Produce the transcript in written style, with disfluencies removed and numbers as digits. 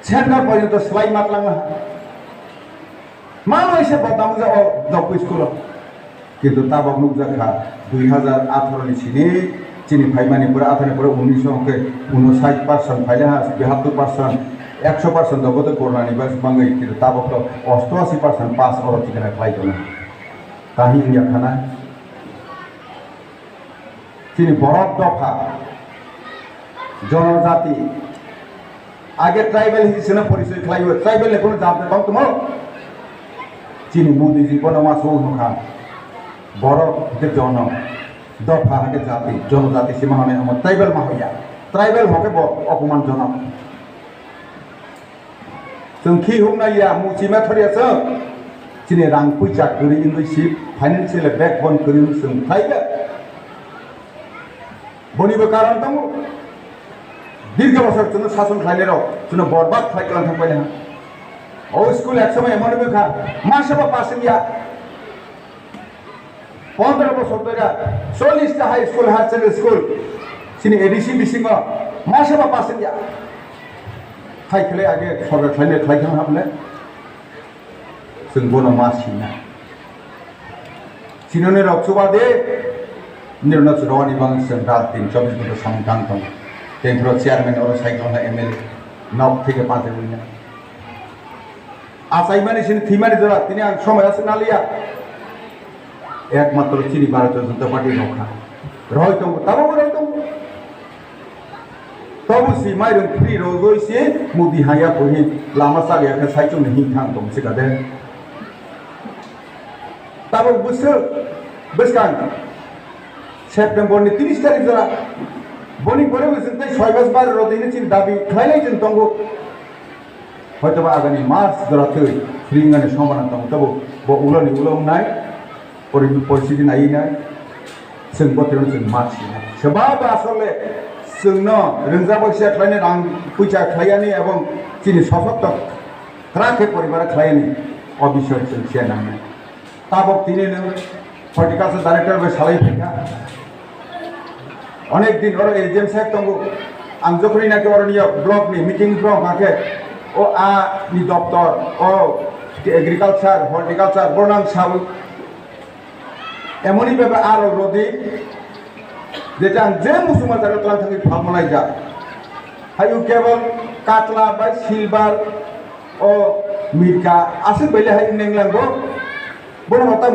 centre পর্যন্ত সেলাই মাতলাম মা এসে বদাম যে ও জব স্কুল কিন্তু তাবক নুক জাখা 2018 চিনি চিনি ফাইমানি পরে 18 পরে 1960% ফাইলে হাস 72% 100% জগতে করনানি বাস বাঙ্গাই কিন্তু তাবক তো 88% পাস অর ঠিকানা খাইতো না তাহি ইন্ডিয়া খানা চিনি বরফ দফা জনজাতি আগে ট্রাইবেল হিসেবে পরিচয় খাইবে ট্রাইবেল কোনো জানতে পাও তোমার চিনি মোদি জীবন আমার সৌখা বরফ যে জন দফা হাকে জাতি জনজাতি সীমা হনে আমার ট্রাইবেল মাহইয়া ট্রাইবেল হকে অপমান জনক जों खि हुमनाया मुचिमा थरियासो चिनि रां पैसा करि इंग्लिशिप फाइनेंशियल बैकबोन करि जों थाइगा बनिबो कारण दङ दीर्घ बছর जों शासन खाइलेरो जों बरबाद खाइगलां थांबाय ओ स्कुल एक समय एमन बेखा मासेबा पासिया 15 বছর ধরে 40 টা high school high secondary school চিনি এডিসি বিসিং मासेबा पासिया खाइखले आगे सरकार खाइले खाइखां हाबले जों बन मासिना चिनने रक्सबादे निर्णय चुरावानी बांसिन रात 24 घंटा सामगां दं तेंफ्रो चेयारमैन और साइक्लना एमएलए नब থেকে পাঁচে বইনা আসাইমানি সিন থিমানি জরা তিনি আং সময় আছে নালিয়া একমাত্র চিনি ভারতীয় জনতা পার্টি রক্ষা রয়তো তাবো রয়তো तब सी माइरं फ्री रोजोइसे मुदी हाया पहि लामा सागे के साइचो नहीं थां दं सिगादे तब बसकान सेप्टेम्बर नि 30 तारिख जरा बनि परे बसते 6 मास बार रोदिनि चिन दाबि खाइलै जों तंगो हयतोबा आगामी मार्च जरा थै फ्रिंगाने समाना दं तब ब उलनि उलमनाय परिस्थिति नायनाय जों बोथोराव जों मार्चनि सेबाबा आसले जोंनो रोंजा बैसा खालायनो रां पैसा खालायनि एवं चिनि सशक्त राखे परिबार खालायनि अबिसय जों सेनाङो ताबक दिनैनो हर्टिकालचार डाइरेक्टर बे सालाय फैखा अनेक दिन और एजेम साहेब दंगो आं जखनि नाके अरनिया ब्लक नि मीटिंग फ्रम माके ओ आ नि दफ्तर ओ एग्रीकालचार हर्टिकालचार बरनां साव एमनि बेबा आरो रदि যেটা যে মুসলমান যারা তোলা থাকে ফার্মলাই যা হাইউ কেবল কাতলা বা সিলভার ও মির্কা আছে বলে হাই নেংলাঙ্গো বড় মাতা